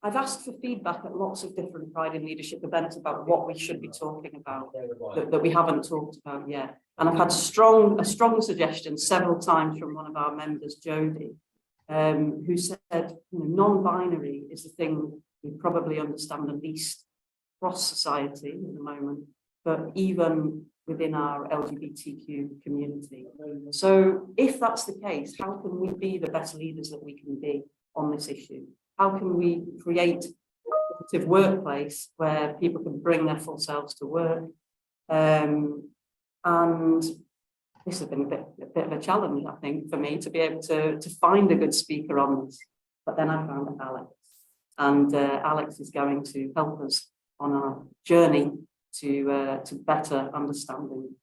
I've asked for feedback at lots of different Pride in Leadership events about what we should be talking about that we haven't talked about yet. And I've had a strong suggestion several times from one of our members, Jodie, who said, non-binary is the thing we probably understand the least across society at the moment, but even within our LGBTQ community. So if that's the case, how can we be the best leaders that we can be on this issue? How can we create a positive workplace where people can bring their full selves to work? And this has been a bit of a challenge, I think, for me to be able to find a good speaker on this. But then I found Alex, and Alex is going to help us on our journey to better understanding.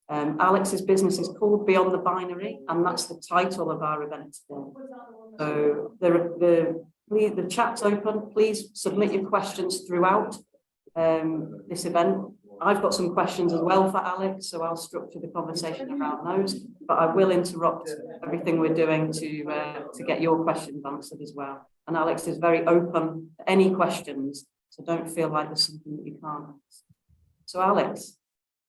Alex's business is called Beyond the Binary, and that's the title of our event today. So the chat's open. Please submit your questions throughout this event. I've got some questions as well for Alex, so I'll structure the conversation around those, but I will interrupt everything we're doing to get your questions answered as well. And Alex is very open to any questions, so don't feel like there's something that you can't ask. So Alex,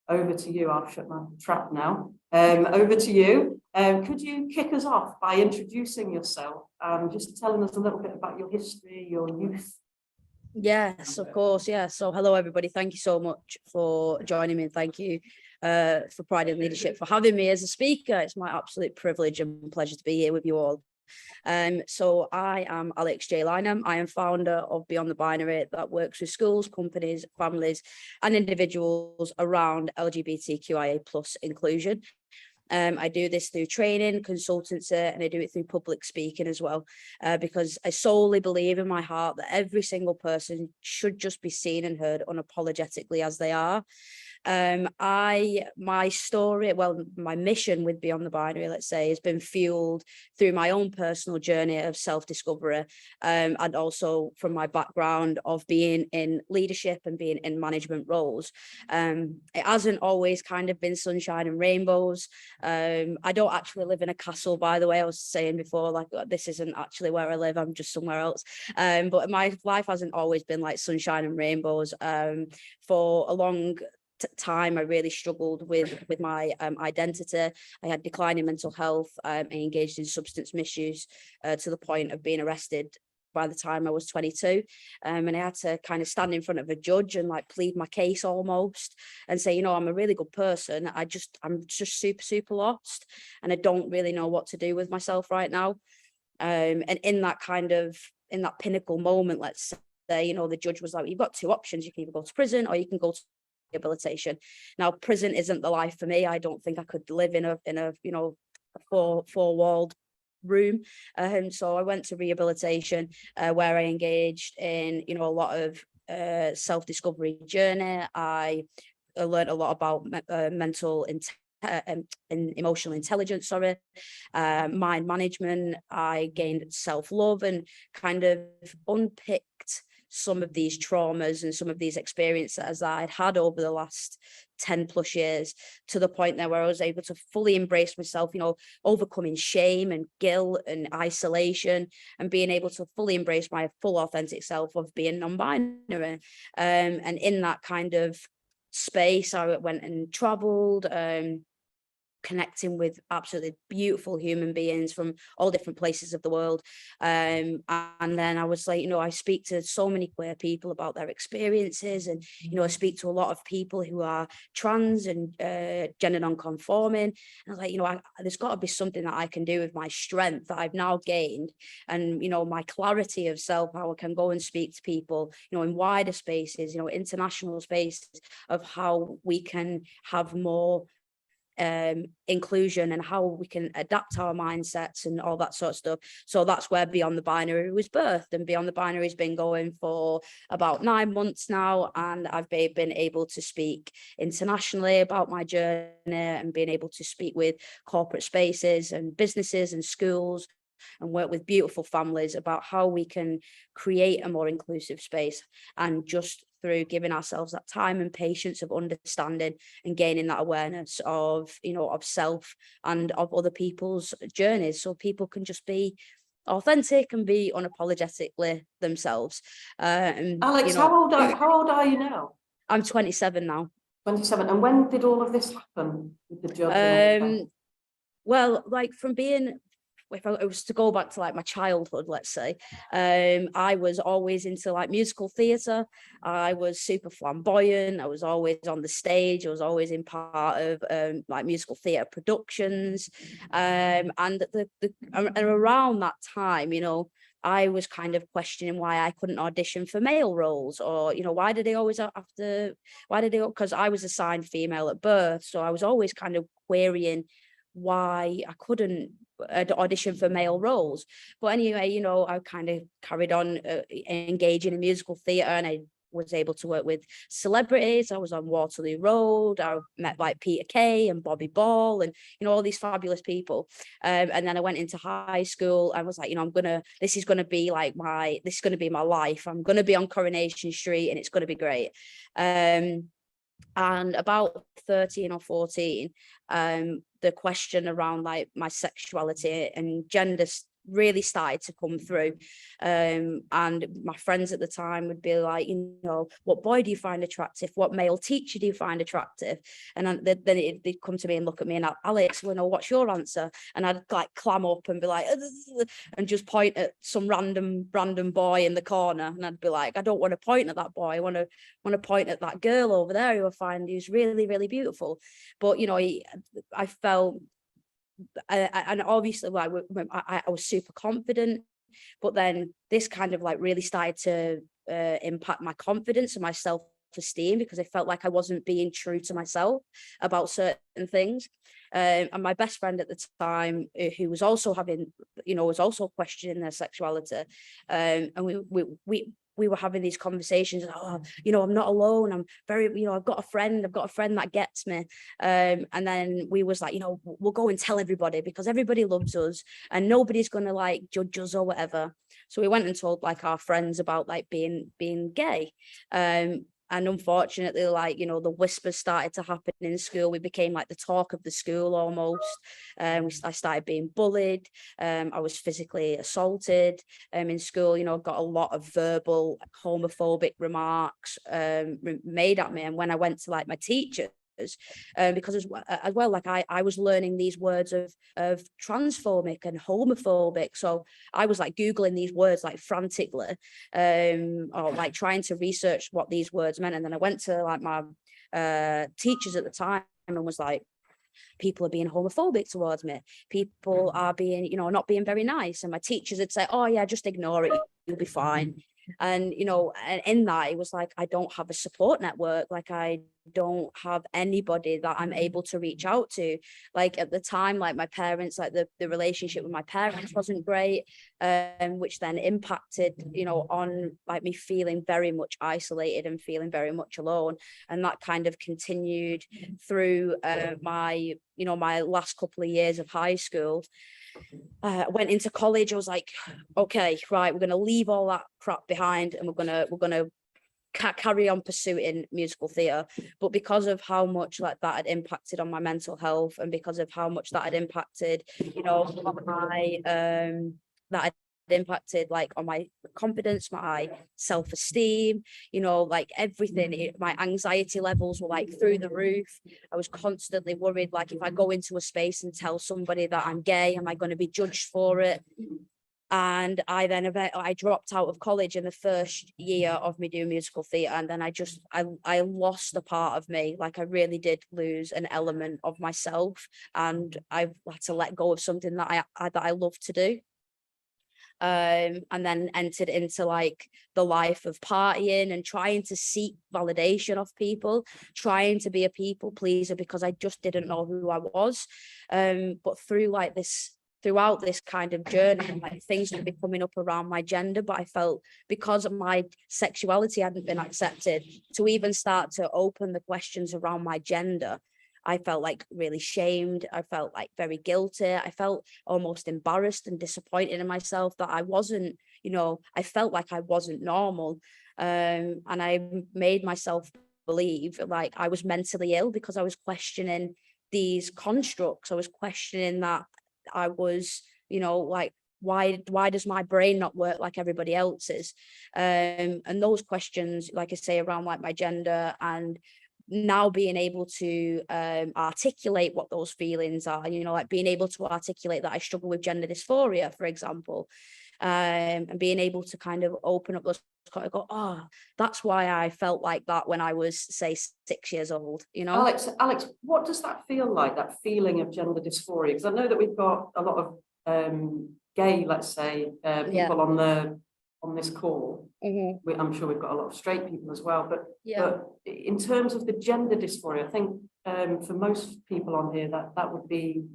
over to you. I'll shut my trap now. Over to you. Could you kick us off by introducing yourself, just telling us a little bit about your history, your youth? Yes, of course. Yeah. So hello, everybody. Thank you so much for joining me. And thank you for Pride in Leadership for having me as a speaker. It's my absolute privilege and pleasure to be here with you all. So I am Alex Jay Lynam. I am founder of Beyond the Binary, that works with schools, companies, families and individuals around LGBTQIA plus inclusion. I do this through training, consultancy, and I do it through public speaking as well, because I solely believe in my heart that every single person should just be seen and heard unapologetically as they are. My story, my mission with Beyond the Binary, let's say, has been fueled through my own personal journey of self-discovery, and also from my background of being in leadership and being in management roles. It hasn't always kind of been sunshine and rainbows. I don't actually live in a castle, by the way. I was saying before, like, this isn't actually where I live, I'm just somewhere else. But my life hasn't always been like sunshine and rainbows. For a long time, I really struggled with my identity. I had declining mental health. I engaged in substance misuse to the point of being arrested by the time I was 22, and I had to kind of stand in front of a judge and like plead my case almost and say, I'm a really good person. I'm just super lost, and I don't really know what to do with myself right now. And in that pinnacle moment, let's say, the judge was like, you've got two options. You can either go to prison or you can go to rehabilitation. Now, prison isn't the life for me. I don't think I could live in a four-walled room. So I went to rehabilitation, where I engaged in a lot of self-discovery journey. I learned a lot about mental and emotional intelligence, mind management. I gained self-love and kind of unpicked some of these traumas and some of these experiences that I'd had over the last 10 plus years, to the point there where I was able to fully embrace myself, overcoming shame and guilt and isolation, and being able to fully embrace my full authentic self of being non-binary. And in that kind of space, I went and traveled, connecting with absolutely beautiful human beings from all different places of the world. And then I was like, I speak to so many queer people about their experiences, and, I speak to a lot of people who are trans and gender non-conforming. And I was like, there's got to be something that I can do with my strength that I've now gained, and, my clarity of self, how I can go and speak to people, in wider spaces, international spaces, of how we can have more inclusion and how we can adapt our mindsets and all that sort of stuff. So that's where Beyond the Binary was birthed, and Beyond the Binary has been going for about 9 months now, and I've been able to speak internationally about my journey and being able to speak with corporate spaces and businesses and schools and work with beautiful families about how we can create a more inclusive space, and just through giving ourselves that time and patience of understanding and gaining that awareness of, of self and of other people's journeys, so people can just be authentic and be unapologetically themselves. Alex, Know, how old are you now? I'm 27 now. 27. And when did all of this happen with the judging? Well, like from being, if I was to go back to like my childhood, let's say, I was always into like musical theatre. I was super flamboyant. I was always on the stage. I was always in part of like musical theatre productions. And around that time, you know, I was kind of questioning why I couldn't audition for male roles, or, you know, why did they always have to, because I was assigned female at birth. So I was always kind of querying why I couldn't audition for male roles. But anyway, you know, I kind of carried on engaging in musical theatre, and I was able to work with celebrities. I was on Waterloo Road. I met like Peter Kay and Bobby Ball, and, you know, all these fabulous people. And then I went into high school. I was like, you know, this is going to be my life. I'm going to be on Coronation Street, and it's going to be great. And about 13 or 14, the question around like my sexuality and gender really started to come through. And my friends at the time would be like, you know, what boy do you find attractive? What male teacher do you find attractive? And then they'd come to me and look at me and, Alex, you know, what's your answer? And I'd like clam up and be like, and just point at some random boy in the corner. And I'd be like, I don't want to point at that boy. I want to point at that girl over there who I find is really, really beautiful. But, you know, I felt, and obviously like I was super confident, but then this kind of like really started to impact my confidence and my self-esteem, because I felt like I wasn't being true to myself about certain things. And my best friend at the time, who was also having, you know, was also questioning their sexuality, and we were having these conversations. Oh, you know, I'm not alone. I'm very, you know, I've got a friend that gets me. And then we was like, you know, we'll go and tell everybody, because everybody loves us and nobody's going to like judge us or whatever. So we went and told like our friends about like being gay. And unfortunately, like, you know, the whispers started to happen in school. We became like the talk of the school almost. I started being bullied. I was physically assaulted in school. You know, got a lot of verbal homophobic remarks made at me. And when I went to like my teachers, because as well, like I was learning these words of transphobic and homophobic. So I was like Googling these words like frantically, or like trying to research what these words meant. And then I went to like my teachers at the time and was like, people are being homophobic towards me. People are being, you know, not being very nice. And my teachers would say, oh yeah, just ignore it, you'll be fine. And, you know, and in that, it was like, I don't have a support network. Like I don't have anybody that I'm able to reach out to. Like at the time, like my parents, like the relationship with my parents wasn't great, which then impacted, you know, on like me feeling very much isolated and feeling very much alone. And that kind of continued through my, you know, my last couple of years of high school. Went into college. I was like, okay, right, we're going to leave all that crap behind, and we're gonna carry on pursuing musical theatre. But because of how much like that had impacted on my mental health, and because of how much that had impacted, you know, my that had impacted like on my confidence, my self-esteem, you know, like everything, my anxiety levels were like through the roof. I was constantly worried, like if I go into a space and tell somebody that I'm gay, am I going to be judged for it? And I dropped out of college in the first year of me doing musical theatre, and then I lost a part of me. Like I really did lose an element of myself, and I had to let go of something that I love to do. And then entered into like the life of partying and trying to seek validation of people, trying to be a people pleaser, because I just didn't know who I was. But throughout this kind of journey, like things would be coming up around my gender, but I felt because my sexuality hadn't been accepted, to even start to open the questions around my gender, I felt like really shamed. I felt like very guilty. I felt almost embarrassed and disappointed in myself that I wasn't, you know, I felt like I wasn't normal. And I made myself believe like I was mentally ill, because I was questioning these constructs. I was questioning that I was, you know, like why does my brain not work like everybody else's? And those questions, like I say, around like my gender, and now being able to articulate what those feelings are, like being able to articulate that I struggle with gender dysphoria, for example, and being able to kind of open up those, go, oh, that's why I felt like that when I was, say, 6 years old, Alex, what does that feel like, that feeling of gender dysphoria? Because I know that we've got a lot of gay, let's say, people on this call. Mm-hmm. I'm sure we've got a lot of straight people as well, but Yeah. in terms of the gender dysphoria, I think for most people on here that would be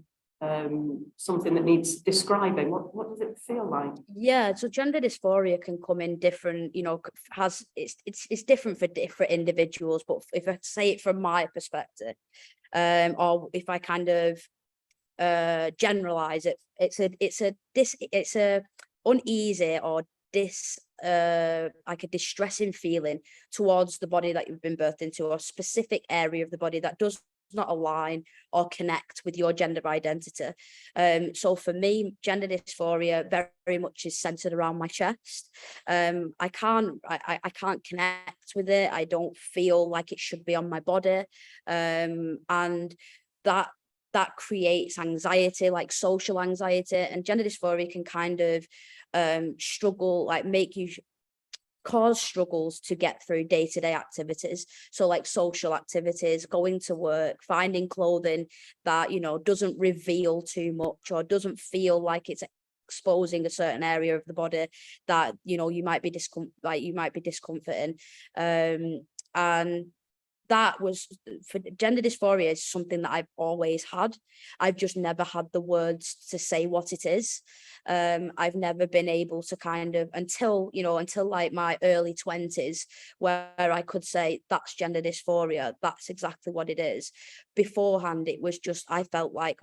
something that needs describing. What does it feel like? Yeah, so gender dysphoria can come in different, it's different for different individuals, but if I say it from my perspective, or if I kind of generalize it, it's a uneasy or like a distressing feeling towards the body that you've been birthed into, or a specific area of the body that does not align or connect with your gender identity. So for me, gender dysphoria very much is centered around my chest. I can't connect with it. I don't feel like it should be on my body, and that creates anxiety, like social anxiety. And gender dysphoria can kind of struggle, like make you cause struggles to get through day-to-day activities. So like social activities, going to work, finding clothing that, doesn't reveal too much or doesn't feel like it's exposing a certain area of the body that, you might be discomforting. And that was, for gender dysphoria, is something that I've always had. I've just never had the words to say what it is. I've never been able to kind of, until like my early 20s, where I could say that's gender dysphoria, that's exactly what it is. Beforehand, it was just, I felt like,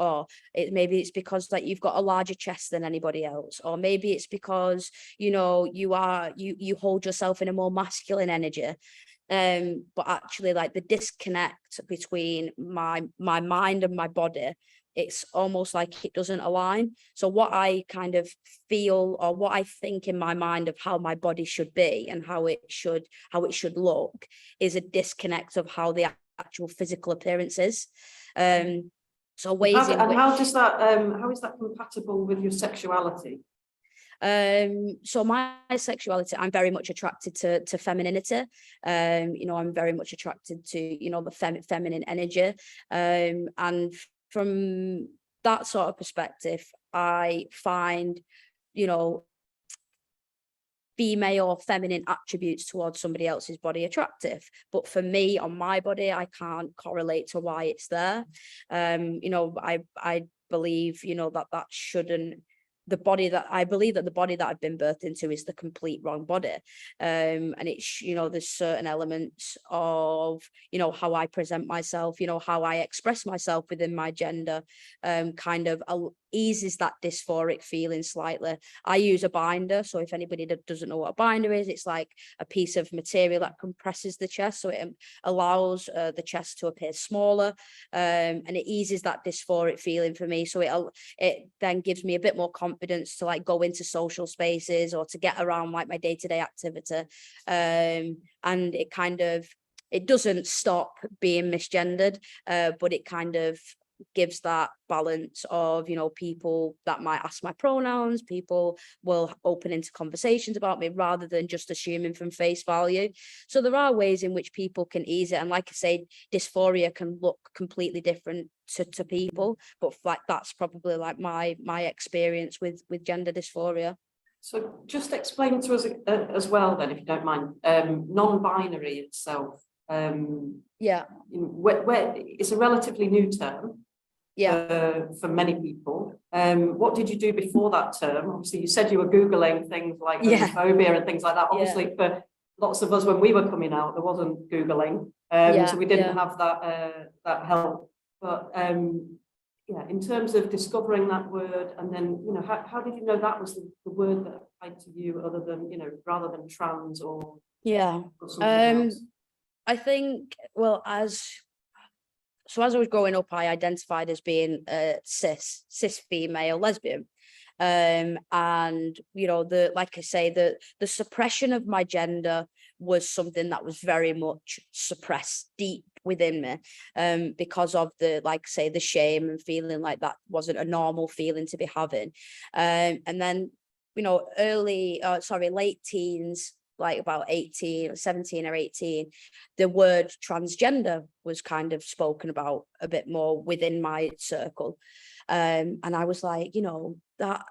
maybe it's because like you've got a larger chest than anybody else, or maybe it's because, you hold yourself in a more masculine energy. But actually, like, the disconnect between my mind and my body, it's almost like it doesn't align. So what I kind of feel, or what I think in my mind of how my body should be and how it should look, is a disconnect of how the actual physical appearance is. So ways in which, how is that compatible with your sexuality? So my sexuality, I'm very much attracted to femininity. I'm very much attracted to, the feminine energy. And from that sort of perspective, I find, female or feminine attributes towards somebody else's body attractive. But for me, on my body, I can't correlate to why it's there. I believe, that shouldn't, I believe that the body that I've been birthed into is the complete wrong body. And it's, there's certain elements of, how I present myself, how I express myself within my gender, kind of eases that dysphoric feeling slightly. I use a binder. So if anybody that doesn't know what a binder is, it's like a piece of material that compresses the chest. So it allows the chest to appear smaller, and it eases that dysphoric feeling for me. So it then gives me a bit more confidence to like go into social spaces or to get around like my day-to-day activity. And it doesn't stop being misgendered, but it kind of gives that balance of, people that might ask my pronouns, people will open into conversations about me rather than just assuming from face value. So there are ways in which people can ease it. And like I say, dysphoria can look completely different to people, but like that's probably like my experience with gender dysphoria. So just explain to us as well then, if you don't mind, non-binary itself. Where it's a relatively new term. For many people. What did you do before that term? Obviously, you said you were Googling things like homophobia and things like that. Obviously, for lots of us, when we were coming out, there wasn't Googling, so we didn't have that help. But in terms of discovering that word, and then how did you know that was the word that applied to you, other than rather than trans or something else? I think, well, as I was growing up, I identified as being cis female lesbian. And like I say, the suppression of my gender was something that was very much suppressed deep within me, because of like say the shame and feeling like that wasn't a normal feeling to be having. And then late teens, like about 18 or 17 or 18, the word transgender was kind of spoken about a bit more within my circle. And I was like, that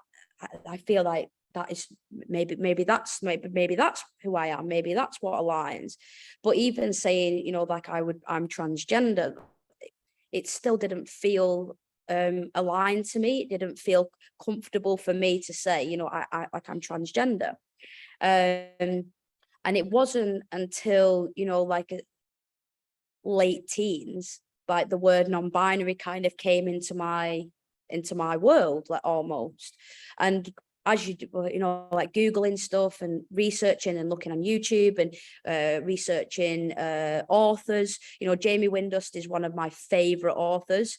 I feel like that is maybe that's who I am, maybe that's what aligns. But even saying, like I'm transgender, it still didn't feel aligned to me. It didn't feel comfortable for me to say, I like I'm transgender. And it wasn't until, like late teens, like the word non-binary kind of came into my world, like almost. And as you do, like Googling stuff and researching and looking on YouTube and researching authors, Jamie Windust is one of my favorite authors.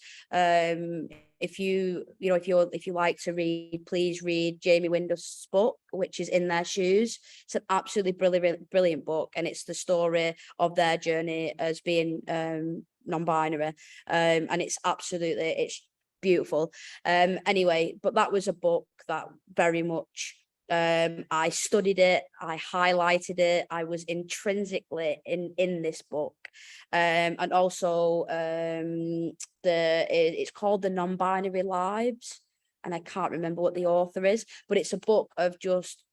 If you like to read, please read Jamie Windust's book, which is In Their Shoes. It's an absolutely brilliant book, and it's the story of their journey as being non-binary, and it's beautiful. Anyway, but that was a book that very much I studied it, I highlighted it, I was intrinsically in this book. And also it's called The Non-Binary Lives, and I can't remember what the author is, but it's a book of just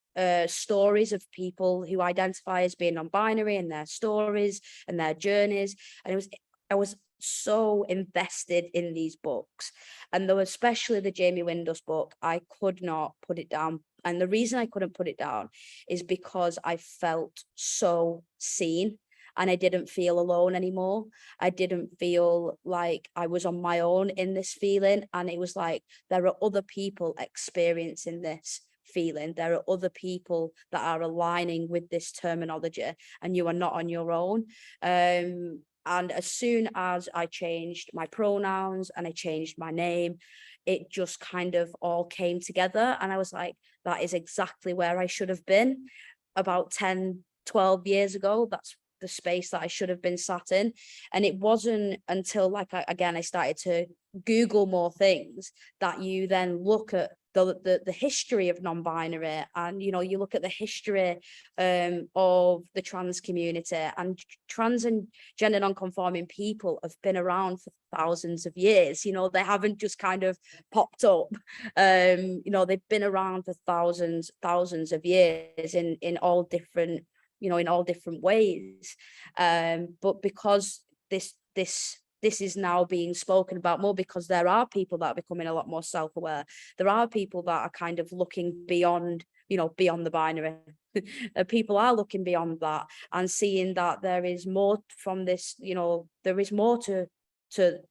stories of people who identify as being non-binary and their stories and their journeys. And I was so invested in these books, and though especially the Jamie Windust book, I could not put it down. And the reason I couldn't put it down is because I felt so seen, and I didn't feel alone anymore. I didn't feel like I was on my own in this feeling, and it was like there are other people experiencing this feeling. There are other people that are aligning with this terminology, and you are not on your own. And as soon as I changed my pronouns and I changed my name, it just kind of all came together. And I was like, that is exactly where I should have been about 10, 12 years ago. That's the space that I should have been sat in. And it wasn't until I started to Google more things that you then look at the history of non-binary, and you look at the history of the trans community, and trans and gender non-conforming people have been around for thousands of years. They haven't just kind of popped up. They've been around for thousands of years in all different ways. But because this is now being spoken about more, because there are people that are becoming a lot more self-aware. There are people that are kind of looking beyond the binary. People are looking beyond that and seeing that there is more from this, there is more to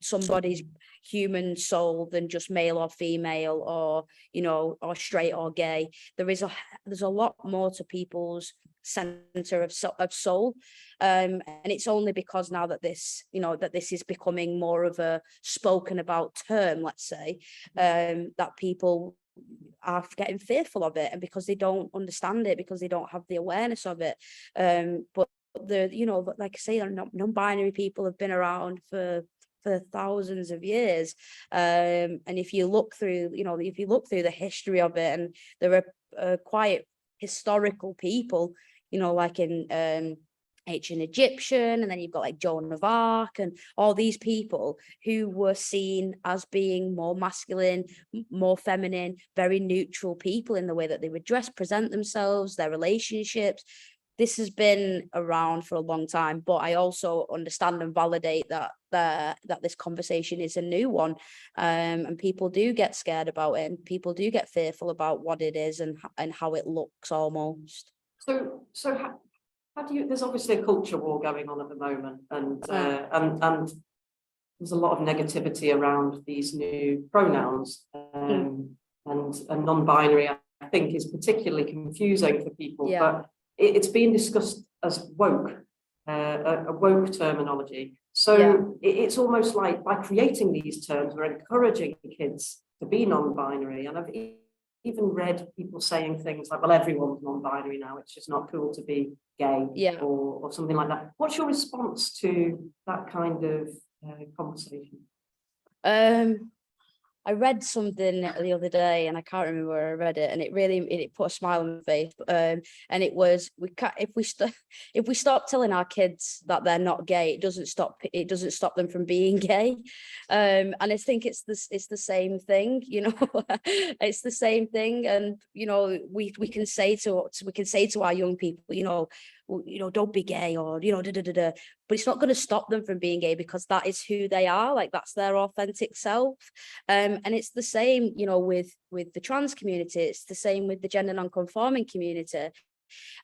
somebody's human soul than just male or female, or or straight or gay. There's a lot more to people's center of soul, and it's only because now that this is becoming more of a spoken about term, let's say, that people are getting fearful of it, and because they don't understand it, because they don't have the awareness of it. But like I say, non-binary people have been around for thousands of years, and if you look through the history of it, and there are quite historical people, like in ancient Egyptian, and then you've got like Joan of Arc and all these people who were seen as being more masculine, more feminine, very neutral people in the way that they would dress, present themselves, their relationships. This has been around for a long time, but I also understand and validate that this conversation is a new one, and people do get scared about it, and people do get fearful about what it is and how it looks almost. So how do you? There's obviously a culture war going on at the moment, and there's a lot of negativity around these new pronouns, and non-binary, I think, is particularly confusing for people. Yeah. But it's being discussed as woke, a woke terminology. So it's almost like by creating these terms, we're encouraging kids to be non-binary. And I've even read people saying things like, well, everyone's non-binary now, it's just not cool to be gay, Yeah. or something like that. What's your response to that kind of conversation? I read something the other day, and I can't remember where I read it, and it put a smile on my face. And it was, if we stop telling our kids that they're not gay, it doesn't stop them from being gay. And I think it's the same thing, it's the same thing. And we can say to our young people, don't be gay, or but it's not going to stop them from being gay, because that is who they are. Like, that's their authentic self. And it's the same, with the trans community. It's the same with the gender non-conforming community.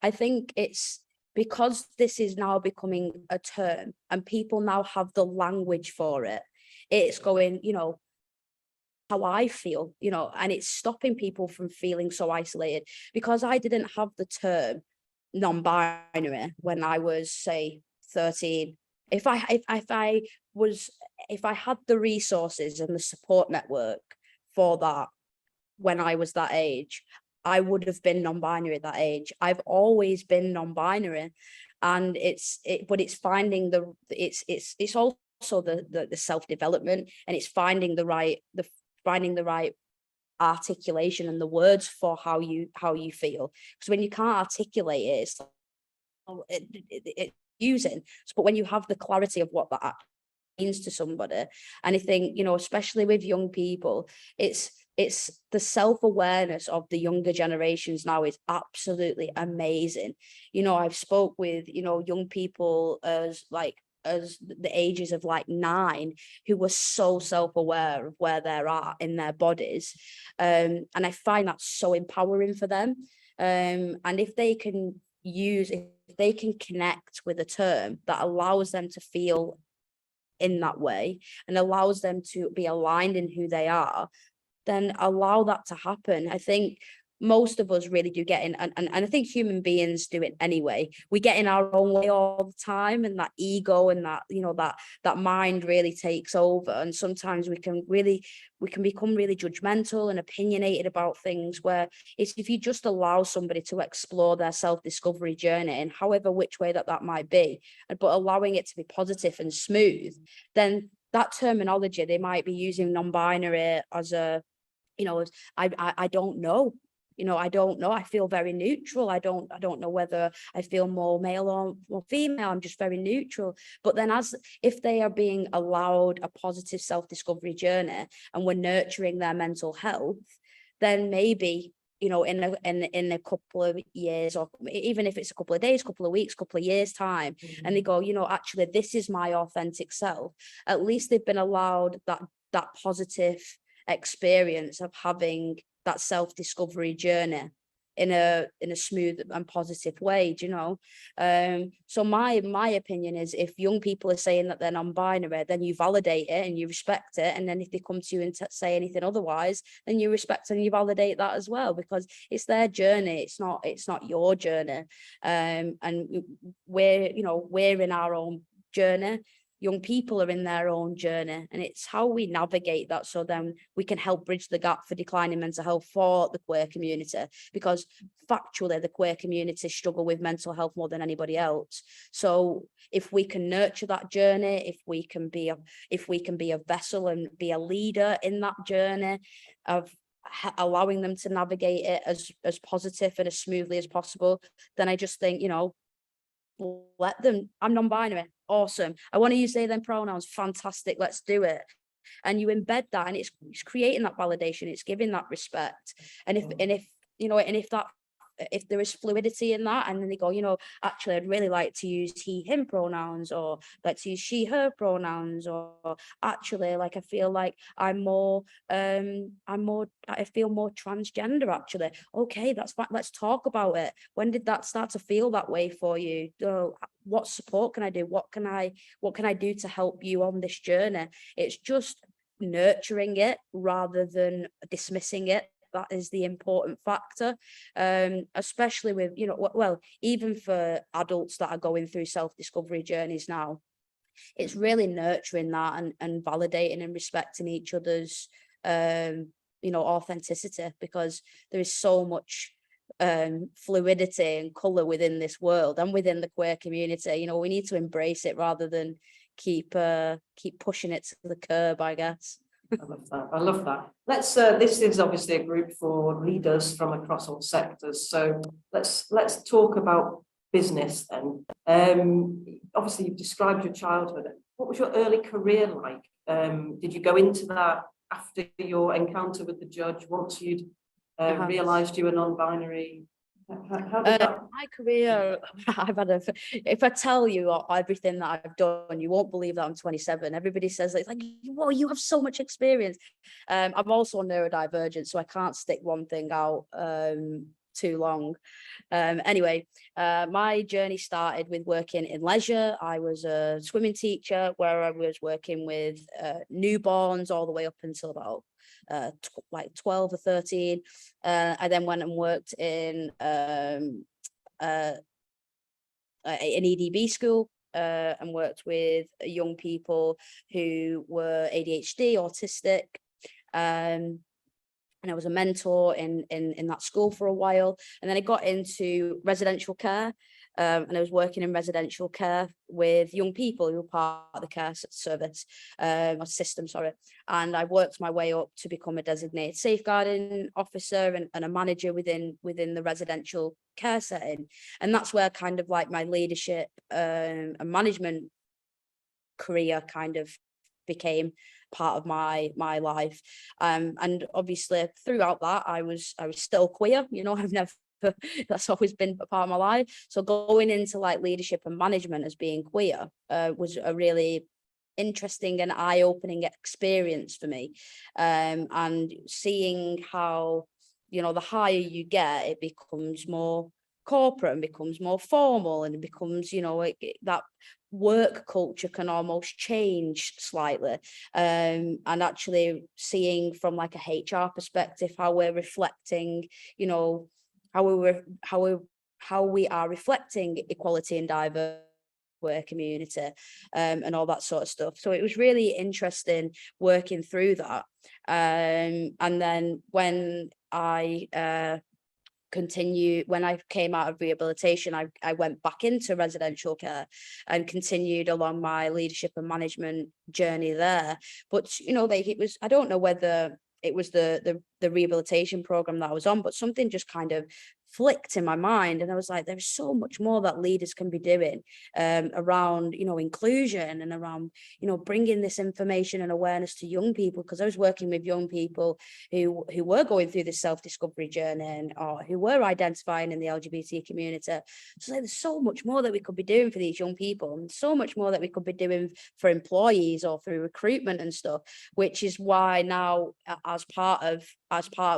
I think it's because this is now becoming a term, and people now have the language for it. It's going, how I feel, and it's stopping people from feeling so isolated, because I didn't have the term non-binary when I was, say, 13. If I had the resources and the support network for that when I was that age, I would have been non-binary at that age. I've always been non-binary, and it's finding it's also the self-development, and it's finding the right articulation and the words for how you feel. Because when you can't articulate it, it's using. But when you have the clarity of what that means to somebody, and I think, especially with young people, it's the self-awareness of the younger generations now is absolutely amazing. I've spoke with young people as the ages of 9, who were so self-aware of where they're at in their bodies, and I find that so empowering for them. And if they can connect with a term that allows them to feel in that way and allows them to be aligned in who they are, then allow that to happen. I think most of us really do get in, and I think human beings do it anyway. We get in our own way all the time, and that ego and that that mind really takes over. And sometimes we can become really judgmental and opinionated about things, where it's, if you just allow somebody to explore their self-discovery journey, and however which way that might be, but allowing it to be positive and smooth, then that terminology they might be using non-binary as a, I don't know. I don't know. I feel very neutral. I don't know whether I feel more male or more female. I'm just very neutral. But then, if they are being allowed a positive self-discovery journey, and we're nurturing their mental health, then maybe, in a couple of years, or even if it's a couple of days, couple of weeks, couple of years time, and they go, actually, this is my authentic self. At least they've been allowed that positive experience of having that self-discovery journey in a smooth and positive way, so my opinion is, if young people are saying that they're non-binary, then you validate it and you respect it, and then if they come to you and say anything otherwise, then you respect and you validate that as well, because it's their journey, it's not your journey. And we're in our own journey. Young people are in their own journey, and it's how we navigate that, so then we can help bridge the gap for declining mental health for the queer community, because factually the queer community struggle with mental health more than anybody else. So if we can nurture that journey, if we can be a vessel and be a leader in that journey of allowing them to navigate it as positive and as smoothly as possible, then I just think, let them. I'm non-binary, awesome. I want to use they them pronouns, fantastic, let's do it. And you embed that, and it's creating that validation, it's giving that respect. And if there is fluidity in that, and then they go, actually, I'd really like to use he, him pronouns, or like to use she, her pronouns, or actually, like, I feel like I feel more transgender, actually. Okay, that's fine. Let's talk about it. When did that start to feel that way for you? What support can I do? What can I do to help you on this journey? It's just nurturing it rather than dismissing it. That is the important factor, especially with, even for adults that are going through self-discovery journeys now. It's really nurturing that and validating and respecting each other's authenticity, because there is so much fluidity and color within this world and within the queer community. We need to embrace it rather than keep pushing it to the curb, I guess. I love that. I love that. Let's. This is obviously a group for leaders from across all sectors. So let's talk about business then. Obviously, you've described your childhood. What was your early career like? Did you go into that after your encounter with the judge? Once you'd realised you were non-binary? How did that? My career, if I tell you everything that I've done, you won't believe that I'm 27. Everybody says it's like, whoa, you have so much experience. I'm also neurodivergent, so I can't stick one thing out too long. Anyway, my journey started with working in leisure. I was a swimming teacher where I was working with newborns all the way up until about like 12 or 13. I then went and worked in an EDB school and worked with young people who were ADHD, autistic. And I was a mentor in that school for a while. And then I got into residential care. And I was working in residential care with young people who were part of the care service or system, sorry. And I worked my way up to become a designated safeguarding officer and a manager within the residential care setting. And that's where kind of like my leadership and management career kind of became part of my life. And obviously throughout that I was still queer. I've never that's always been a part of my life. So going into like leadership and management as being queer was a really interesting and eye-opening experience for me. And seeing how, the higher you get, it becomes more corporate and becomes more formal, and it becomes, that work culture can almost change slightly. And actually seeing from like a HR perspective how we're reflecting, how we are reflecting equality and diversity work community and all that sort of stuff. So it was really interesting working through that. And then when I came out of rehabilitation, I went back into residential care and continued along my leadership and management journey there. But I don't know whether it was the rehabilitation program that I was on, but something just kind of flicked in my mind, and I was like, there's so much more that leaders can be doing around inclusion and around bringing this information and awareness to young people, because I was working with young people who were going through this self-discovery journey or who were identifying in the LGBT community. So there's so much more that we could be doing for these young people, and so much more that we could be doing for employees or through recruitment and stuff, which is why now as part of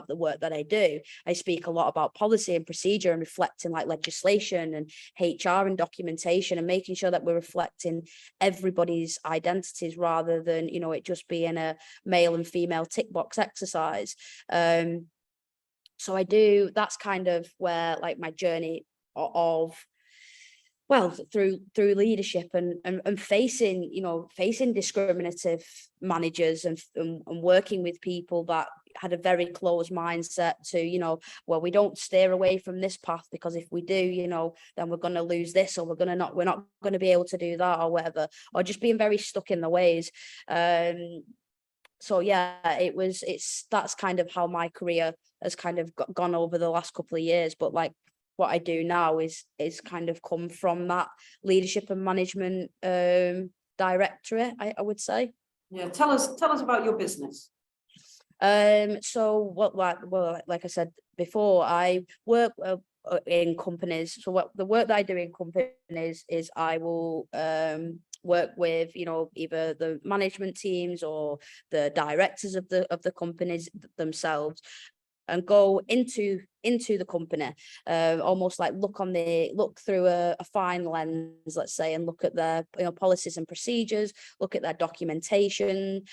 the work that I do, I speak a lot about policy and procedure and reflecting like legislation and HR and documentation, and making sure that we're reflecting everybody's identities rather than it just being a male and female tick box exercise. So that's kind of where like my journey of through leadership and facing discriminative managers and working with people that had a very closed mindset to, we don't steer away from this path, because if we do, then we're going to lose this, or we're not going to be able to do that, or whatever, or just being very stuck in the ways. So yeah, that's kind of how my career has kind of gone over the last couple of years. But like, what I do now is kind of come from that leadership and management directorate, I would say. Yeah, tell us about your business. So like I said before, I work in companies. So the work that I do in companies is I will work with either the management teams or the directors of the companies themselves, and go into the company, almost like look through a fine lens, let's say, and look at their policies and procedures, look at their documentation,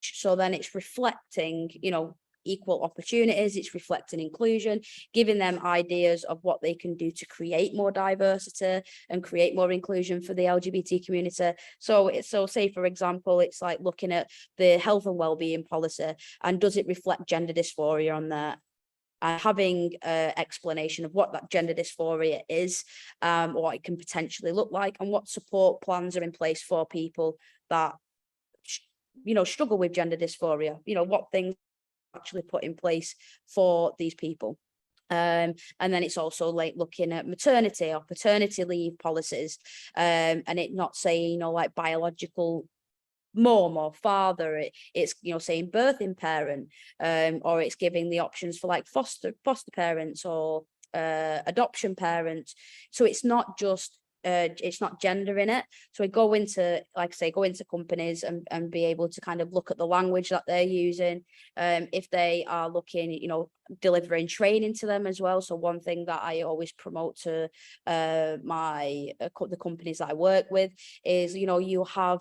so then it's reflecting equal opportunities, it's reflecting inclusion, giving them ideas of what they can do to create more diversity and create more inclusion for the LGBT community. So say, for example, it's like looking at the health and wellbeing policy, and does it reflect gender dysphoria on there? Having an explanation of what that gender dysphoria is, what it can potentially look like, and what support plans are in place for people that struggle with gender dysphoria. What things actually put in place for these people. And then it's also like looking at maternity or paternity leave policies, and it not saying like biological mom or father, it's saying birthing parent, or it's giving the options for like foster parents or adoption parents. So it's not just it's not gender in it. So we go into, like I say, go into companies and be able to kind of look at the language that they're using, if they are looking, delivering training to them as well. So one thing that I always promote to the companies that I work with is, you have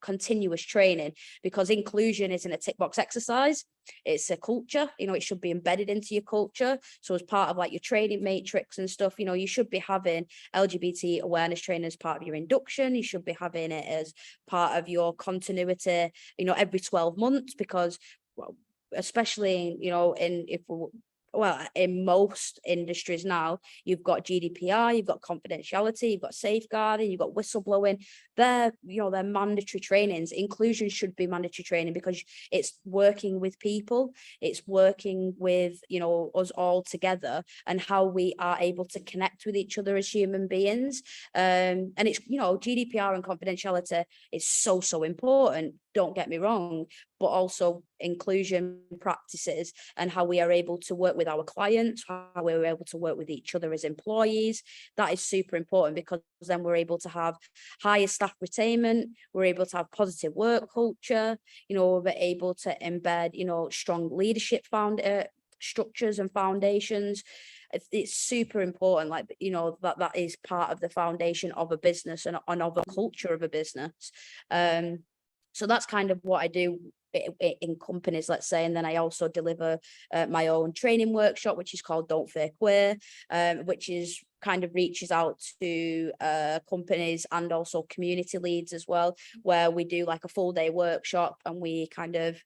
continuous training, because inclusion isn't a tick box exercise. It's a culture, it should be embedded into your culture. So as part of like your training matrix and stuff, you should be having LGBT awareness training as part of your induction. You should be having it as part of your continuity, every 12 months, because, well, especially, in most industries now, you've got GDPR, you've got confidentiality, you've got safeguarding, you've got whistleblowing. They're mandatory trainings. Inclusion should be mandatory training, because it's working with people, it's working with, us all together, and how we are able to connect with each other as human beings. And it's, GDPR and confidentiality is so important, don't get me wrong, but also inclusion practices and how we are able to work with our clients, how we're able to work with each other as employees. That is super important, because then we're able to have higher staff retainment, we're able to have positive work culture, we're able to embed, strong leadership structures and foundations. It's super important, like, that is part of the foundation of a business and of a culture of a business. So that's kind of what I do in companies, let's say. And then I also deliver my own training workshop, which is called Don't Fear Queer, which is kind of reaches out to companies and also community leads as well, where we do like a full day workshop, and we kind of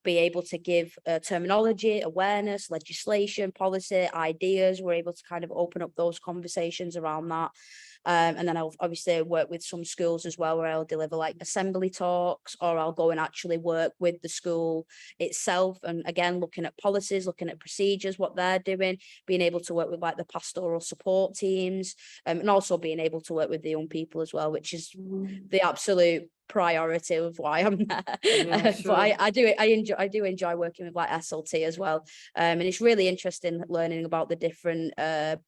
be able to give terminology, awareness, legislation, policy, ideas. We're able to kind of open up those conversations around that. And then I'll obviously work with some schools as well, where I'll deliver like assembly talks, or I'll go and actually work with the school itself. And again, looking at policies, looking at procedures, what they're doing, being able to work with like the pastoral support teams, and also being able to work with the young people as well, which is the absolute priority of why I'm there. Yeah, sure. But I do enjoy working with like SLT as well, and it's really interesting learning about the different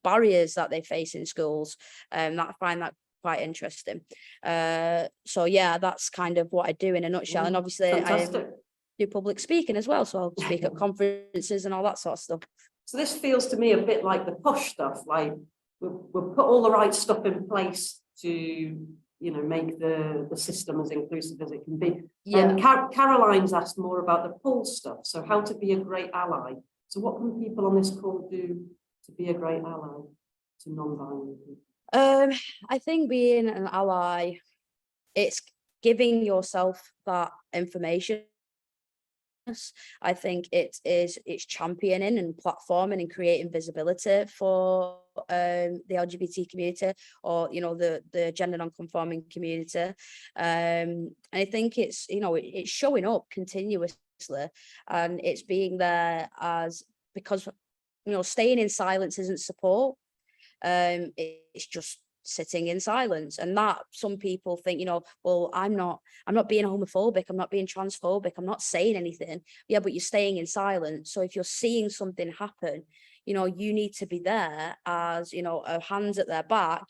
barriers that they face in schools, and I find that quite interesting. So yeah, that's kind of what I do in a nutshell. And obviously fantastic. I do public speaking as well, so I'll speak at conferences and all that sort of stuff. So this feels to me a bit like the push stuff, like we'll put all the right stuff in place to make the system as inclusive as it can be. Yeah. And Caroline's asked more about the pull stuff. So how to be a great ally. So what can people on this call do to be a great ally to non-binary people? I think being an ally, it's giving yourself that information. I think it's championing and platforming and creating visibility for the LGBT community, or the gender non-conforming community. And I think it's it's showing up continuously, and it's being there because staying in silence isn't support. It's just sitting in silence, and that some people think, well, I'm not being homophobic, I'm not being transphobic, I'm not saying anything. Yeah, but you're staying in silence. So if you're seeing something happen, you need to be there as hands at their back,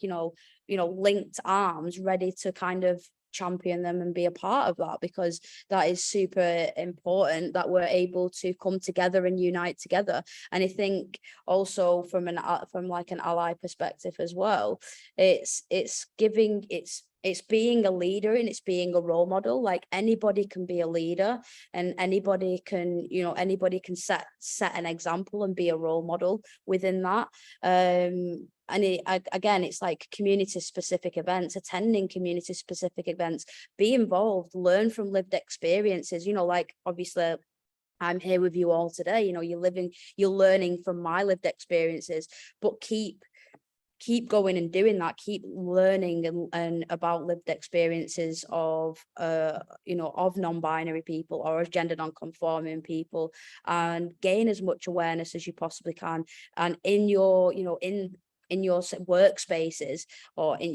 linked arms, ready to kind of champion them and be a part of that, because that is super important that we're able to come together and unite together. And I think also from like an ally perspective as well, it's it's being a leader and it's being a role model. Like anybody can be a leader, and anybody can, anybody can set an example and be a role model within that. And again, it's like community specific events, attending community specific events, be involved, learn from lived experiences, like obviously I'm here with you all today, you're learning from my lived experiences, but keep going and doing that, keep learning and about lived experiences of of non-binary people or of gender non-conforming people, and gain as much awareness as you possibly can. And in your in your workspaces, or in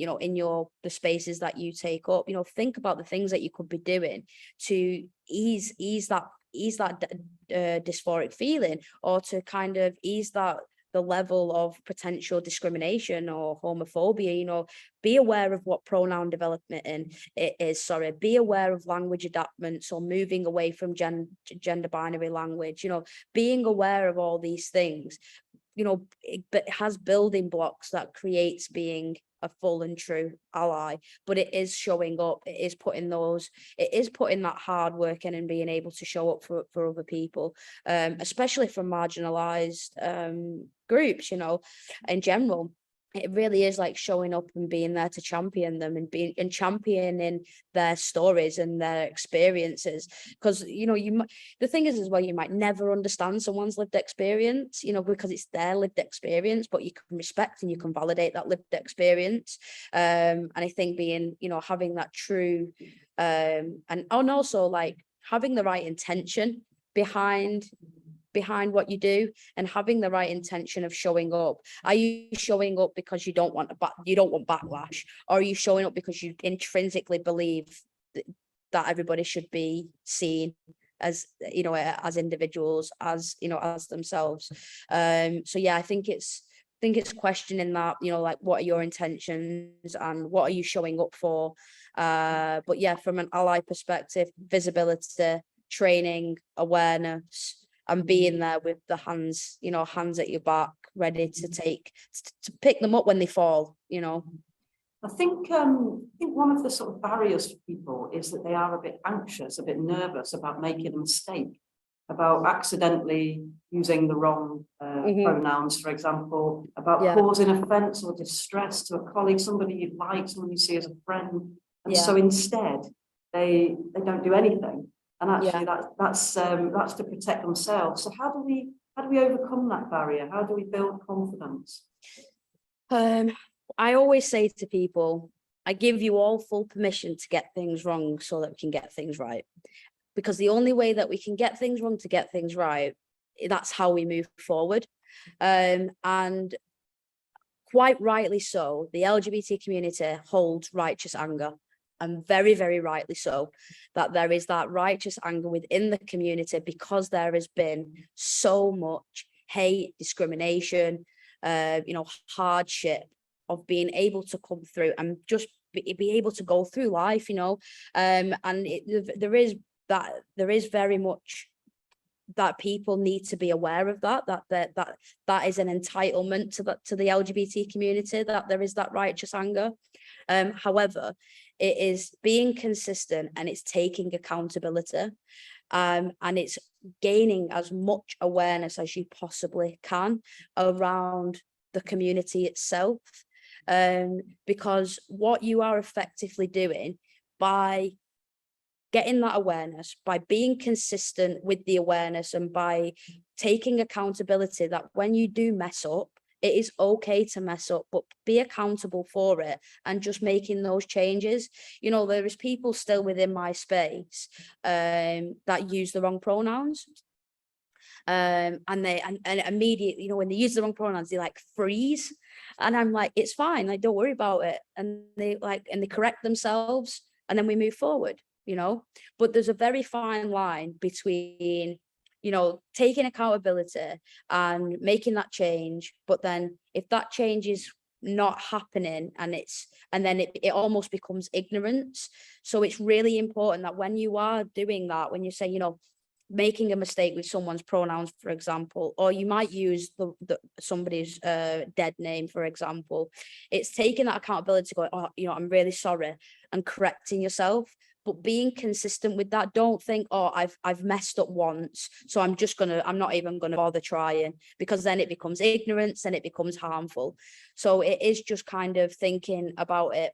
the spaces that you take up, think about the things that you could be doing to ease that dysphoric feeling, or to kind of ease the level of potential discrimination or homophobia. Be aware of what pronoun development is, be aware of language adaptments or moving away from gender binary language, being aware of all these things, but it has building blocks that creates being a full and true ally. But it is showing up, it is putting that hard work in and being able to show up for other people, especially from marginalized groups, in general. It really is like showing up and being there to champion them, and championing their stories and their experiences. Because the thing is as well, you might never understand someone's lived experience, because it's their lived experience, but you can respect and you can validate that lived experience. And I think being, having that true, and also like having the right intention behind what you do, and having the right intention of showing up. Are you showing up because you don't want backlash, or are you showing up because you intrinsically believe that everybody should be seen as as individuals, as as themselves? So yeah, I think it's questioning that, like, what are your intentions and what are you showing up for? But yeah, from an ally perspective, visibility, training, awareness, and being there with the hands at your back, ready to pick them up when they fall. I think one of the sort of barriers for people is that they are a bit anxious, a bit nervous about making a mistake, about accidentally using the wrong pronouns, for example, about causing offence or distress to a colleague, somebody you like, someone you see as a friend. And so instead, they don't do anything. And actually, that's to protect themselves. So how do we overcome that barrier? How do we build confidence? I always say to people, I give you all full permission to get things wrong so that we can get things right. Because the only way that we can get things wrong to get things right, that's how we move forward. And quite rightly so, the LGBT community holds righteous anger. And very, very rightly so, that there is that righteous anger within the community, because there has been so much hate, discrimination, hardship of being able to come through and just be able to go through life, and there is very much that people need to be aware of that is an entitlement to the LGBT community, that there is that righteous anger. However, it is being consistent, and it's taking accountability, and it's gaining as much awareness as you possibly can around the community itself, because what you are effectively doing by getting that awareness, by being consistent with the awareness, and by taking accountability that when you do mess up, it is okay to mess up, but be accountable for it, and just making those changes. There is people still within my space that use the wrong pronouns. And immediately, when they use the wrong pronouns, they like freeze. And I'm like, it's fine, like, don't worry about it. And they correct themselves, and then we move forward, But there's a very fine line between taking accountability and making that change, but then if that change is not happening, and then it almost becomes ignorance. So it's really important that when you are doing that, when you say, making a mistake with someone's pronouns, for example, or you might use somebody's dead name, for example. It's taking that accountability to go, oh, I'm really sorry, and correcting yourself, but being consistent with that. Don't think, oh, I've messed up once, so I'm not even gonna bother trying, because then it becomes ignorance and it becomes harmful. So it is just kind of thinking about it,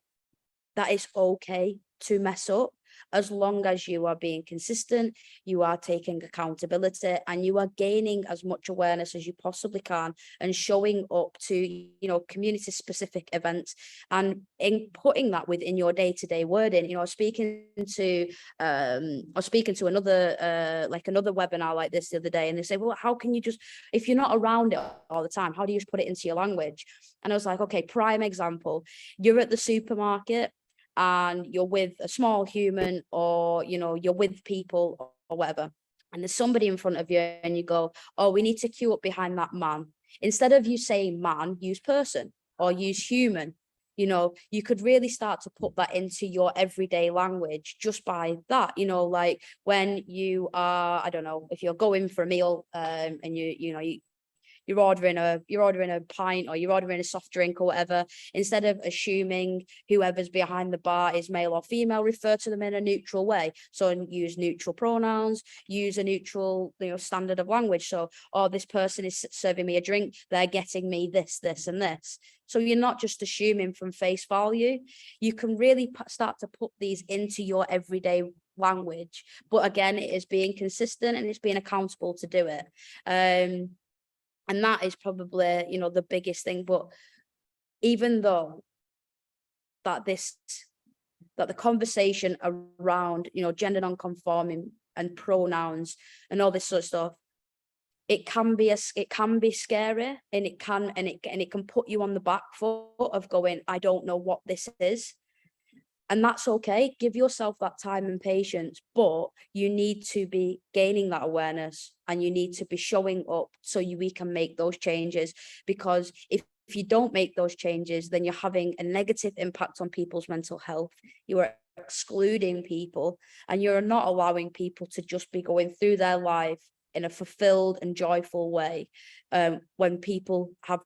that it's okay to mess up, as long as you are being consistent, you are taking accountability, and you are gaining as much awareness as you possibly can, and showing up to, community specific events, and in putting that within your day-to-day wording. I was speaking to another another webinar like this the other day, and they say, well, how can you just, if you're not around it all the time, how do you just put it into your language? And I was like, okay, prime example, you're at the supermarket and you're with a small human, or you're with people or whatever, and there's somebody in front of you, and you go, oh, we need to queue up behind that man. Instead of you saying man, use person or use human. You could really start to put that into your everyday language just by that. Like when you are, I don't know, if you're going for a meal, and you're ordering a pint, or you're ordering a soft drink or whatever, instead of assuming whoever's behind the bar is male or female, refer to them in a neutral way. So use neutral pronouns, use a neutral, standard of language. So, oh, this person is serving me a drink, they're getting me this, this, and this. So you're not just assuming from face value. You can really start to put these into your everyday language. But again, it is being consistent, and it's being accountable to do it. And that is probably, the biggest thing. But even though that the conversation around, gender non-conforming and pronouns and all this sort of stuff, it can be scary, and it can put you on the back foot of going, I don't know what this is. And that's okay. Give yourself that time and patience, but you need to be gaining that awareness, and you need to be showing up so we can make those changes. Because if you don't make those changes, then you're having a negative impact on people's mental health. You are excluding people, and you're not allowing people to just be going through their life in a fulfilled and joyful way, when people have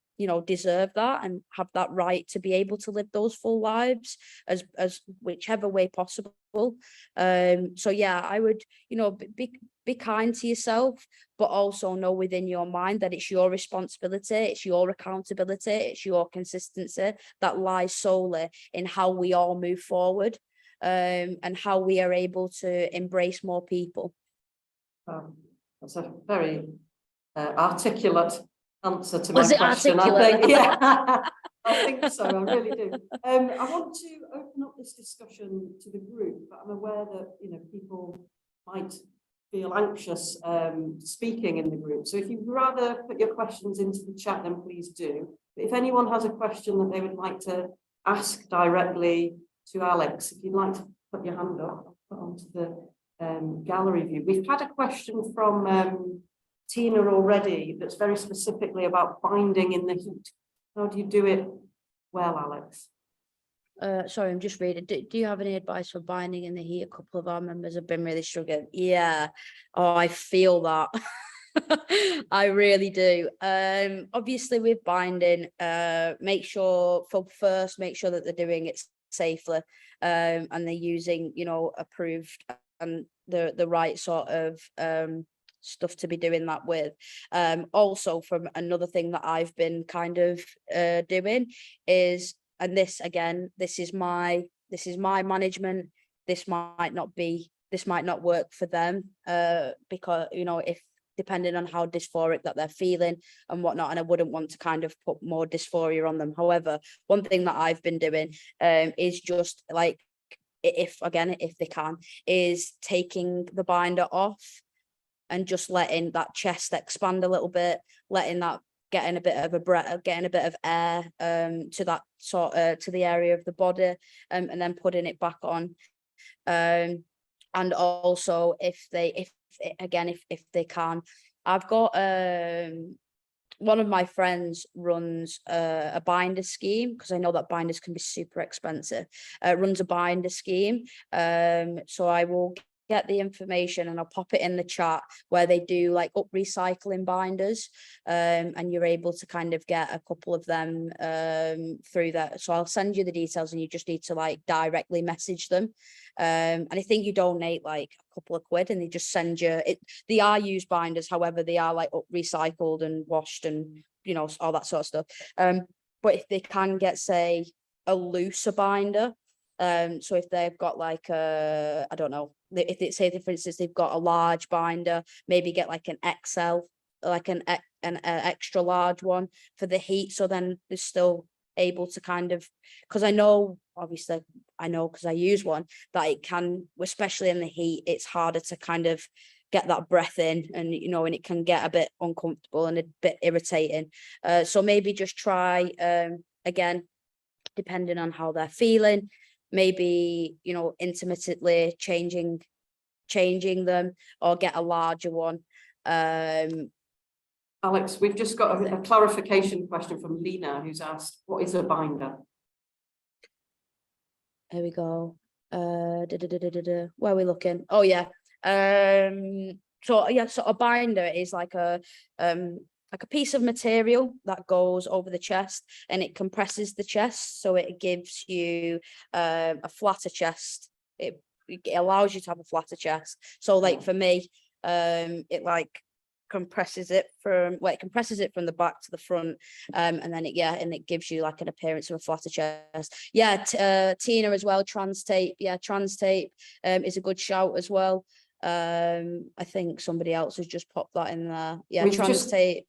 deserve that and have that right to be able to live those full lives as whichever way possible. So yeah, I would be kind to yourself, but also know within your mind that it's your responsibility, it's your accountability, it's your consistency that lies solely in how we all move forward, and how we are able to embrace more people. That's a very articulate answer to Was my it question. articulate? I think, yeah, I think so. I really do. I want to open up this discussion to the group, but I'm aware that people might feel anxious speaking in the group. So if you'd rather put your questions into the chat, then please do. But if anyone has a question that they would like to ask directly to Alex, if you'd like to put your hand up, I'll put onto the gallery view. We've had a question from Tina already that's very specifically about binding in the heat. How do you do it well, Alex? Sorry, I'm just reading. Do you have any advice for binding in the heat? A couple of our members have been really struggling. Yeah. Oh, I feel that. I really do. Obviously with binding, make sure that they're doing it safely, and they're using, approved and the right sort of stuff to be doing that with. Also, from another thing that I've been kind of doing is, and this again, this is my management, this might not work for them, because if depending on how dysphoric that they're feeling and whatnot, and I wouldn't want to kind of put more dysphoria on them. However, one thing that I've been doing is just like, if they can, is taking the binder off and just letting that chest expand a little bit, letting that getting a bit of air to that to the area of the body, and then putting it back on. And also if they can, I've got one of my friends runs a binder scheme, because I know that binders can be super expensive. Runs a binder scheme, so I will get the information and I'll pop it in the chat where they do like up recycling binders, and you're able to kind of get a couple of them through that. So I'll send you the details and you just need to like directly message them. And I think you donate like a couple of quid and they just send you it. They are used binders, however, they are like up recycled and washed and, you know, all that sort of stuff. But if they can get, say, a looser binder, so if they've got like I don't know, if they say, for instance, they've got a large binder, maybe get like an XL, like an extra large one for the heat. So then they're still able to kind of, because I know, obviously, I know because I use one, that it can, especially in the heat, it's harder to kind of get that breath in, and you know, and it can get a bit uncomfortable and a bit irritating. So maybe just try again, depending on how they're feeling, maybe, you know, intermittently changing them, or get a larger one. Alex, we've just got a clarification question from Lena, who's asked, what is a binder? Here we go. Where are we looking? Oh yeah. So yeah, so a binder is like a piece of material that goes over the chest and it compresses the chest, so it gives you a flatter chest. It allows you to have a flatter chest. So like for me, it like compresses it from the back to the front, and then it gives you like an appearance of a flatter chest. Tina as well, trans tape is a good shout as well. I think somebody else has just popped that in there. Trans tape.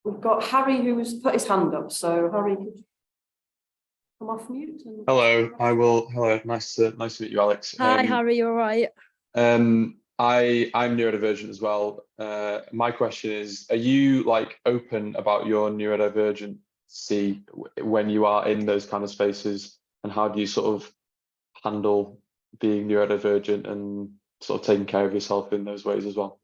We've got Harry who's put his hand up, so Harry, could you come off mute? Hello, I will. Hello, nice to meet you, Alex. Hi, Harry, you all right? I'm neurodivergent as well. My question is, are you like open about your neurodivergency when you are in those kind of spaces, and how do you sort of handle being neurodivergent and sort of taking care of yourself in those ways as well?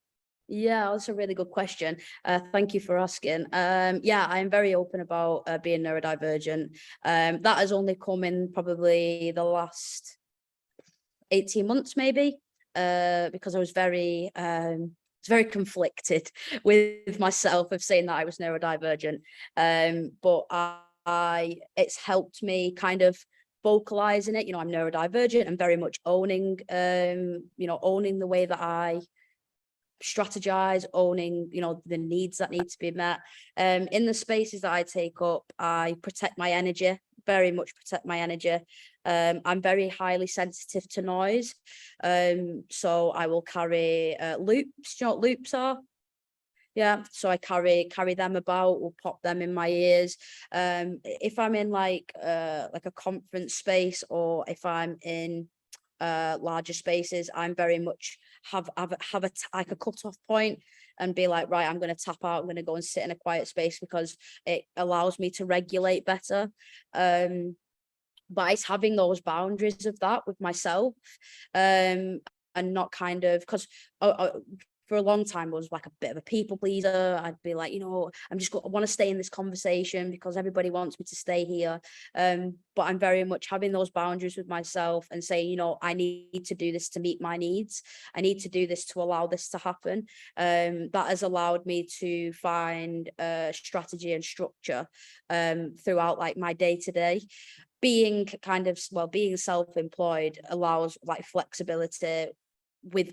Yeah, that's a really good question. Thank you for asking. I'm very open about being neurodivergent. That has only come in probably the last 18 months, maybe, because I was very conflicted with myself of saying that I was neurodivergent. But it's helped me kind of vocalizing it. You know, I'm neurodivergent and very much owning the way that I strategize, owning, you know, the needs that need to be met. In the spaces that I take up, I protect my energy, very much protect my energy. I'm very highly sensitive to noise, so I will carry loops. Do you know what loops are? Yeah, so I carry them about, will pop them in my ears. If I'm in like a conference space, or if I'm in larger spaces, I'm very much have like a cut-off point and be like, right, I'm going to tap out, I'm going to go and sit in a quiet space, because it allows me to regulate better. But it's having those boundaries of that with myself, and not kind of, because for a long time I was like a bit of a people pleaser. I'd be like, you know, I want to stay in this conversation because everybody wants me to stay here. But I'm very much having those boundaries with myself and saying, you know, I need to do this to meet my needs. I need to do this to allow this to happen. That has allowed me to find strategy and structure throughout like my day-to-day. Being self-employed allows like flexibility with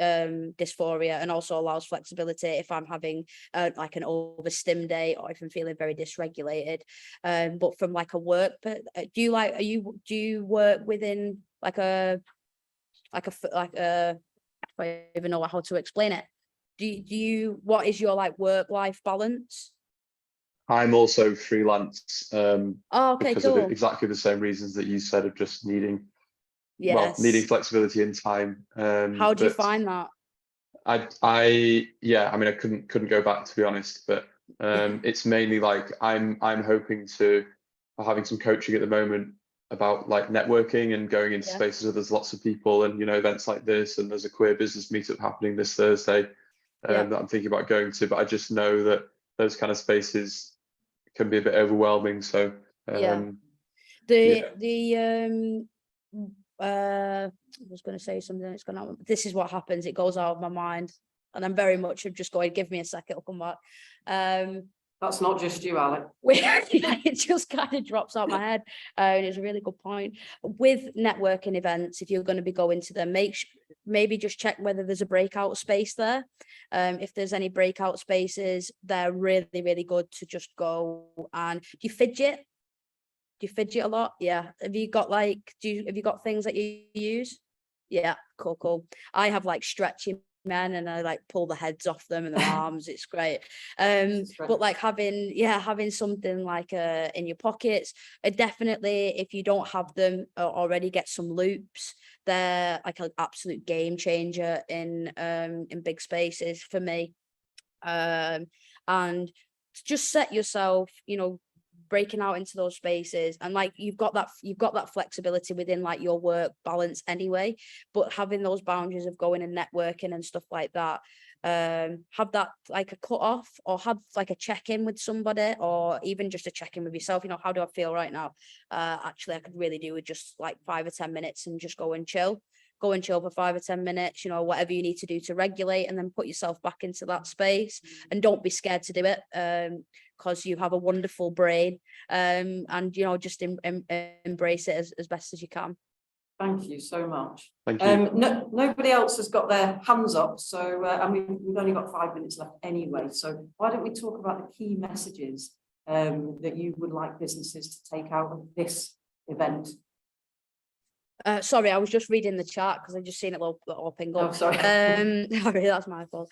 dysphoria, and also allows flexibility if I'm having like an overstim day, or if I'm feeling very dysregulated. But from like a work, but do you work within like a I don't even know how to explain it. What is your like work-life balance? I'm also freelance, Okay, because cool. of exactly the same reasons that you said, of just needing flexibility in time. How do you find that? I mean, I couldn't go back, to be honest, but it's mainly like I'm hoping to, having some coaching at the moment about like networking and going into spaces where there's lots of people, and you know, events like this, and there's a queer business meetup happening this Thursday that I'm thinking about going to, but I just know that those kind of spaces can be a bit overwhelming. So I was going to say something that's gone out. This is what happens. It goes out of my mind, and I'm very much of just going, give me a sec, it'll come back. That's not just you, Alex. It just kind of drops out my head. It's a really good point. With networking events, if you're going to be going to them, maybe just check whether there's a breakout space there. If there's any breakout spaces, they're really, really good to just go. And do you fidget? Do you fidget a lot? Yeah. Have you got things that you use? Yeah, cool. I have like stretching men, and I like pull the heads off them and their arms. It's great. But like having something like in your pockets, definitely, if you don't have them already, get some loops. They're like an absolute game changer in big spaces for me. And just set yourself, breaking out into those spaces, and like you've got that flexibility within like your work balance anyway, but having those boundaries of going and networking and stuff like that, have that like a cut off, or have like a check-in with somebody, or even just a check-in with yourself. How do I feel right now? Actually, I could really do with just like 5 or 10 minutes and just go and chill for 5 or 10 minutes, whatever you need to do to regulate, and then put yourself back into that space. And don't be scared to do it, because you have a wonderful brain, and just embrace it as best as you can. Thank you so much. Thank you. Nobody else has got their hands up, so we've only got 5 minutes left anyway, so why don't we talk about the key messages that you would like businesses to take out of this event? Sorry, I was just reading the chat because I just seen it little ping up. Oh, sorry. Sorry, that's my fault.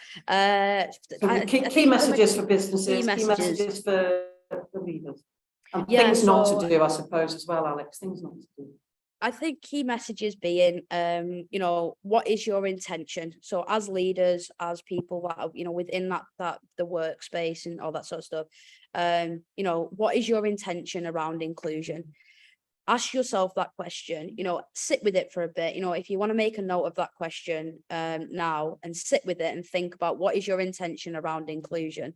Key messages for businesses, key messages for leaders, and things not to do, I suppose, as well, Alex. Things not to do. I think key messages being, what is your intention? So as leaders, as people that are, within that the workspace and all that sort of stuff, what is your intention around inclusion? Ask yourself that question, sit with it for a bit. If you want to make a note of that question now, and sit with it and think about what is your intention around inclusion.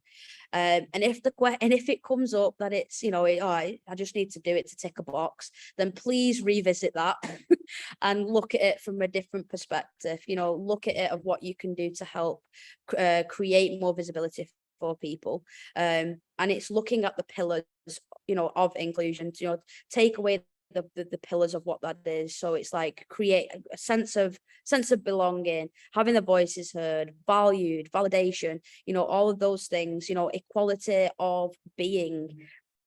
And if it comes up that it's, I just need to do it to tick a box, then please revisit that and look at it from a different perspective. Look at it of what you can do to help create more visibility for people. And it's looking at the pillars, of inclusion, take away the pillars of what that is. So it's like create a sense of belonging, having the voices heard, valued, validation, all of those things, equality of being.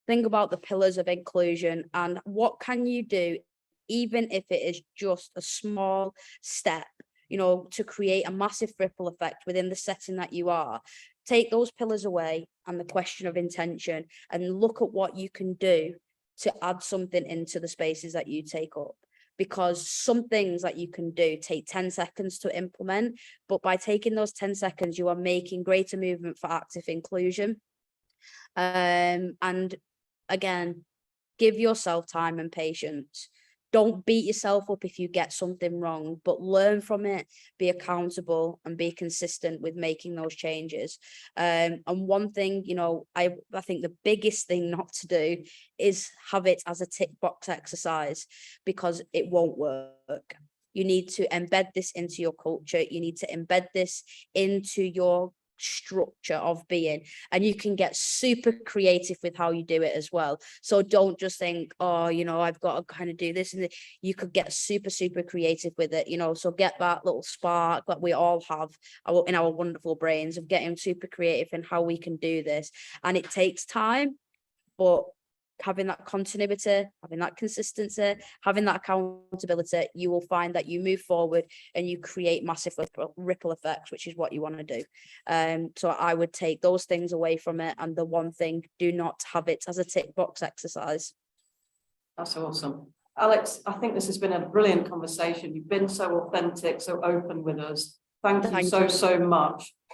Think about the pillars of inclusion and what can you do, even if it is just a small step, to create a massive ripple effect within the setting that you are. Take those pillars away and the question of intention, and look at what you can do to add something into the spaces that you take up, because some things that you can do take 10 seconds to implement, but by taking those 10 seconds, you are making greater movement for active inclusion. And again, give yourself time and patience. Don't beat yourself up if you get something wrong, but learn from it, be accountable, and be consistent with making those changes. And one thing, I think the biggest thing not to do is have it as a tick box exercise, because it won't work. You need to embed this into your culture. You need to embed this into your structure of being, and you can get super creative with how you do it as well. So don't just think, I've got to kind of do this, and you could get super creative with it, so get that little spark that we all have in our wonderful brains of getting super creative in how we can do this. And it takes time, but having that continuity, having that consistency, having that accountability, you will find that you move forward and you create massive ripple effects, which is what you want to do. So I would take those things away from it. And the one thing, do not have it as a tick box exercise. That's awesome. Alex, I think this has been a brilliant conversation. You've been so authentic, so open with us. Thank you so much.